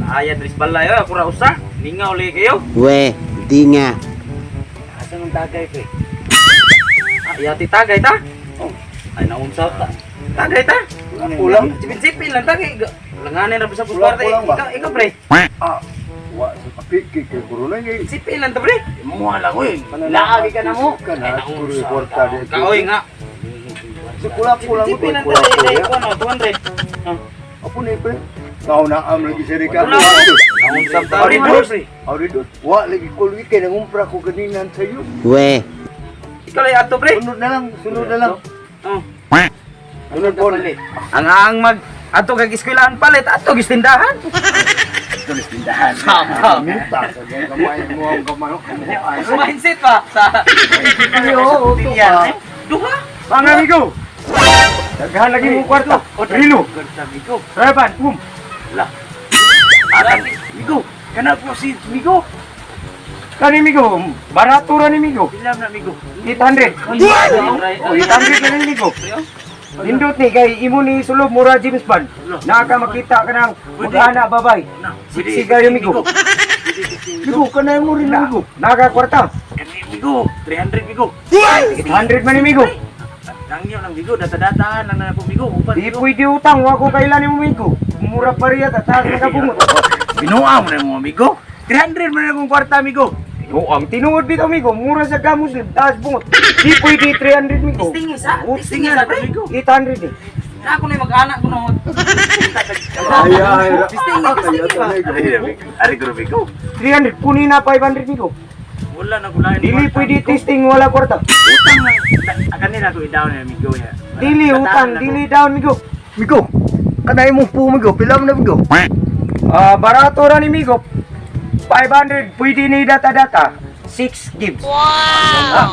Ayan, Dris Balay, ako ra usa. Ningaw li kayo. We, di nga. Asa nang tagay, pre? Yati tagay ta? Oh, ay naunsa ta. Tagay ta? Ulang. Sipin-sipin lang tagay. Langanin ra sa pusparte. Ikaw, pre. Wa sa kapiki kay corona ngay. Sipin lang ta, pre. Mo lang oy. Laagi ka na mo. Kana siguro kwarta di. Kaoy nga. Sa kula-kula mo Sipin lang ta, kula-kula. dai ko no, 200. Apo ni pre. Kau na am lagi siri ka. Naunsa ta, pre. Auridor. Wa lagi ko weekend ngumpra ko kaninan sa iyo. We, Ikaw lay ato, pre. Sunod na lang, sunod na lang. Oh. Sunod po. Ang mag ato kag eskwelahan palit, ato gistindahan. Tulis tindahan. Minta sa gamay mo ang gamay. Mindset pa sa Oo, Yan. Duha. Mga amigo. Daghan lagi mo kwarta. Rilo. Sabi ko. Reban, pum. La. Akan Migo. Kana po si Migo. Kani Migo, barato ra ni Migo. Bilang na migo. 800. Oh, 800 na ni Migo. Nindot ni kay imo ni sulob mura James Bond. Naka makita ka ng mag-ana babay. Sigaw yung Migo. Migo, kana mo rin Migo. Naka kwarta. Kani migo. 300 migo. 800 man ni Migo. Nangyo ng migo, data-data nang na migo. Upan. Di pwede utang, wa ko kailan ni mo Migo. Mura pa riya ta taas ka bungot. Binuang mo na mo migo. 300 man akong kwarta migo. Oo, ang tinuod bitaw Migo, mura sa kamuslim, taas bungot. Di pwede 300 Migo. Tingis ha. Tingis na migo. 800 eh. Ako na mag-anak ko no. Ari ko migo. 300, kunin na 500 Migo. Wala na gulayan. Dili pwede testing, wala kwarta. Utang na. Kanina ko i-down na migo ya. Dili utang, dili down Migo. Migo, kanay mo po Migo, pila mo na Migo. Barato ra ni Migo. 500, pwede ni data-data. 6 gigs.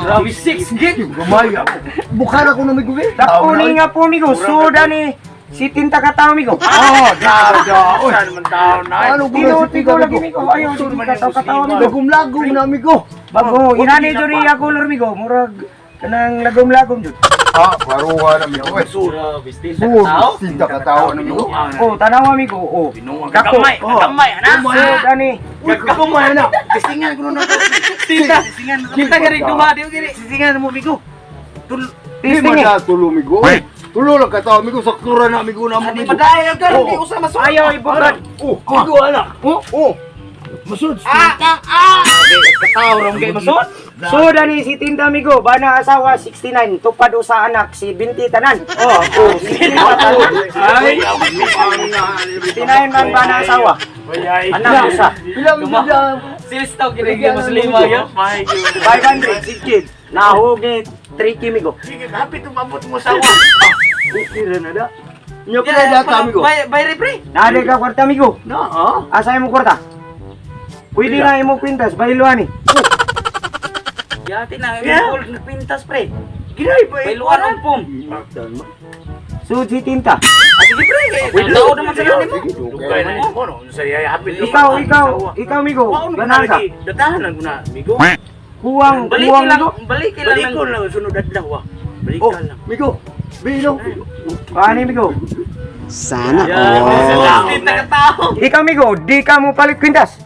Grabe 6 gig. Gamay ako. Bukara ko na Migo eh. Dakuni nga po Migo, suda ni si tinta ka tao Migo. Oy. Saan man tao na? Ano tinuti ko lagi Migo, ayaw si kataw-katawa Migo. Lagom-lagom na Migo. Bago, inani dyan niya color Migo, murag kanang lagom-lagom dyan. Paruha na Migo. Sura, bistis Oo, tao. Tinta ka tao na Migo. Oh, tanawa Migo, oh. Binuang Dako. gamay, gamay ana. Suda ni. Gamay ana. Tisingan ko na. Tinta. Kita gari dumadi gari. Tisingan mo migo. Di Testing eh. man tulo Migo. Tulo lang ka tao Migo. Saktura na Migo na mo Di Migo. madaya ka hindi usa masuk. Ayaw ibukan. Migo ana. Oh. Masud. Kataw rom kay masud. Suda ni si Tinda Migo, bana asawa 69, tupad usa anak si Binti tanan. Oh, 69 Ay. 69 man bana asawa. Anak usa. Bilang Migo. Silistaw kini muslima yo. My God. 500 si kid. Nahugi 3 Migo. Sige, hapit umabot mo sa wa. Tira na da. Nya pala data Migo. Bay repre. Nade ka kwarta Migo. No. Asa mo kwarta? Pwede na imo kwintas, bayluan ni. Yati na Yeah. pintas pre. Ginay ba Bayluan ang pom. Sud si Tinta. Sige pre. Tao naman sa kanimo. Dugay na mo no. Saya hapit. Ikaw Migo. Ganahan ka. Datahan lang na migo. Kuwang Balik lang, balik lang. Balik lang sunod adlaw wa. Balik Oh, lang. Migo. Bilo. Paano Migo? sana Salamat all. na tao. Ikaw Migo, di ka mo palit kwintas.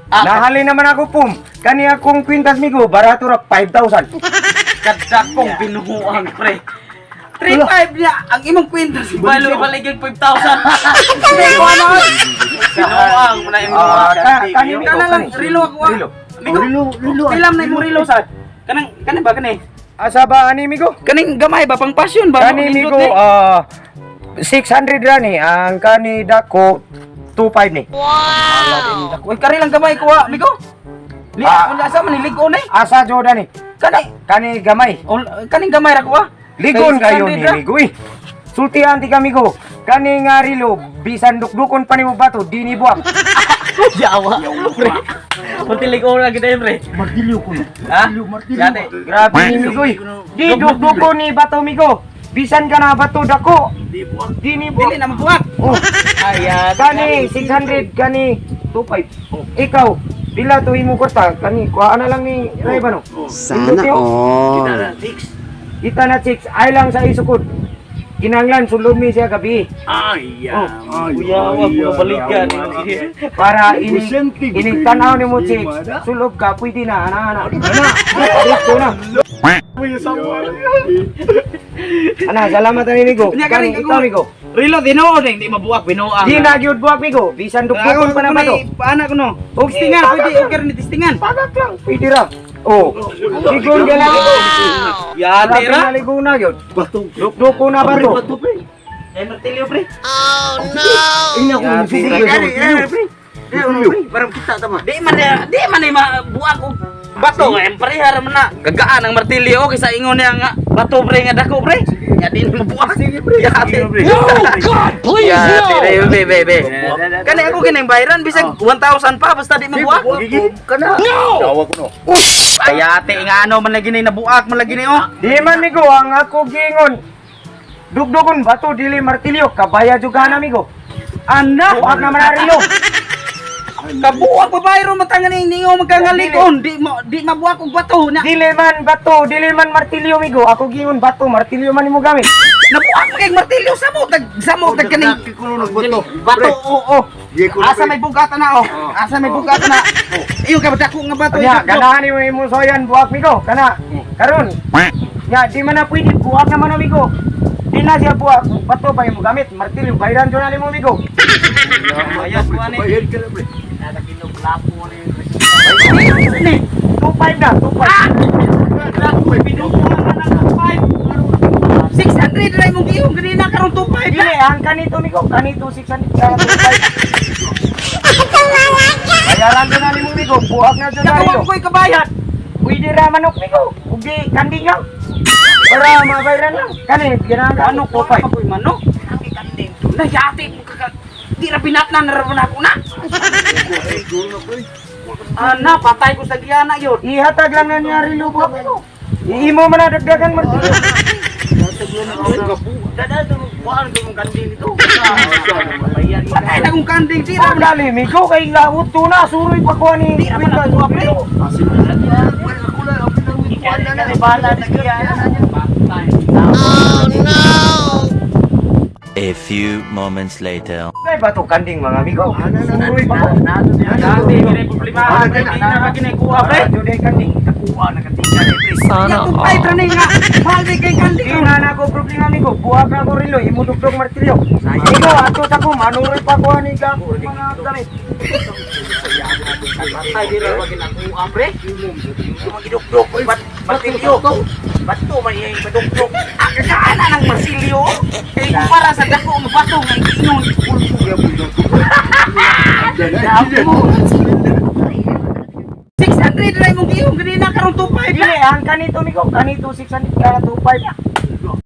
Nahali naman ako pum. Kani akong kwintas Migo, barato ra 5,000. Kadakong binuhuang pre. 3.5 niya ang imong kwenta si Balo baligyan 5,000. Hindi ko ano. Binuhuang mo na imong Kani Migo, Kana lang kani. rilo ako. Rilo. Migo. Pilam na imong rilo sad. Kanang ba kanay? Asa ba ani Migo? Kaning gamay ba pang pasyon ba? Kani Migo, 600 rani. Ang kani dako 2,500 ni. Uy, kari lang gamay ko wa, Migo. Wala sa man ligo na. Asa joda ni. Kani gamay. Kaning gamay ra ko wa. Ligon Kay kayo 600 ni ra. Migo eh. Sultihan ti kami go. Kani nga rilo, bisan dukdukon pa ni mo bato, di ni buwak. Jawa. Pre. Kunti ligo na kita pre. Martilyo ko na. Ha? Martilyo. Yate. Grabe ni Migo eh. Di dukdukon ni bato Migo. Bisan ka na bato dako. Di ni Dili buwak. na magbuwak. Oh, Ayan. kani 600, kani 2,500. Ikaw, pila to imo kwarta? Kani, kuha na lang ni Ray ba no? Sana all. Fix. Kita na chicks, ay lang sa isukod. kinanglan sulod mi siya gabi. Kuya, wag mo balikan. Para Inosente, ining tanaw ni mo chicks. Sulod ka, pwede na, ana. Dito na. Ana, salamat ani migo. Nya Kani galing ikaw migo. Rilo tinuod hindi mabuak binuang. Di na gyud buak migo. Bisan dugdukon pa na ba to? Paana ko no. Og tistingan pwede og ni tistingan. Pagak lang, pwede ra. Oh, sigon ka lang migo. Ya Tira tira. ligo na gyud. Bato. Dugdukon na ba to? Bato pre. Eh martilyo pre. Ina ko Ya, sige tira. ka. pre. Parang kita tama. Di man mabuak og bato nga emprehar man na. Gagaan ang martilyo kaysa ingon niya nga bato pre nga dako pre. Ya di mabuak. Sige pre. Ya ate. Ya ate be. Kani ako kinang bayaran bisag 1,000 pa basta di mabuak. Kana. Tawa ko no. Kaya ate nga ano man lagi ni nabuak man lagi ni oh. Di man migo ang ako gingon. Dugdukon bato dili martilyo kabaya juga na migo. Anda, Buak na manarilo. kabuak babayro matangan ni ningo magkangalikon. Di mabuak og bato na. Dili man bato, dili man martilyo migo. Ako gingon bato, martilyo man imo gamit. Nabuak mo kay martilyo sa mo tag kaning Bato. bato oo. Di ko Asa may bugatan na oh. Asa may bugatan na. Iyo ka dako nga bato. Kanya, ganahan ni mo soyan buak migo. Kana, karon. Ya, di man na pwede buak naman na migo. Di na siya buak, bato pa imo gamit. Martilyo, bayran dyan na mo migo. Ayos ko ani. Bayad ka na pre. Ni. 2.5 na, 600 ray mong gihong ganina karon 25 Dili, ang kanito migo, kanito 600 ka 2.5. Bayaran dyan na mo migo, buak na dyan na Nagawa migo. ko'y kabayad. Pwede ra manok migo, ugi kanding lang. Para mabayran lang. Kani, ginang Ano ko 2.5. pa ko'y manok? Nagyati mo ka. Di ra pinatnan na ron ako na. Ana, patay ko sa giyana yun. Ihatag lang na niya rin lubo. Iimo man na dagdagan martilyo. Dadal to kuan ko mong kanding dito. Patay na kong kanding di ra Ang dali, migo kay laot to na, suroy pa ko ni. Di ra man ako apre. A few moments later. Kay ba to kanding mga amigo? Suroy pa ko. Dati ginay problema, di na ba ginay kuha pre? Juday kanding. Kuha na kanding na pre. Sana kung pay tra na nga. Mahal di kay kanding. Ina na ko problema amigo, buwag na ko rilo, imo dugdog martilyo. Amigo, ato ta ko manuroy pa ko ni ga mga gamit. Patay di ra ba ginakuha pre? Magidukdok ko martilyo. Bato man yung badukdok. Ang kakaana ng martilyo. Kaya kumpara sa dako ng bato nga ingon. 600 ray mong gihong ganina karon 25 Dili, ang kanito amigo, kanito 600 ka 2.5.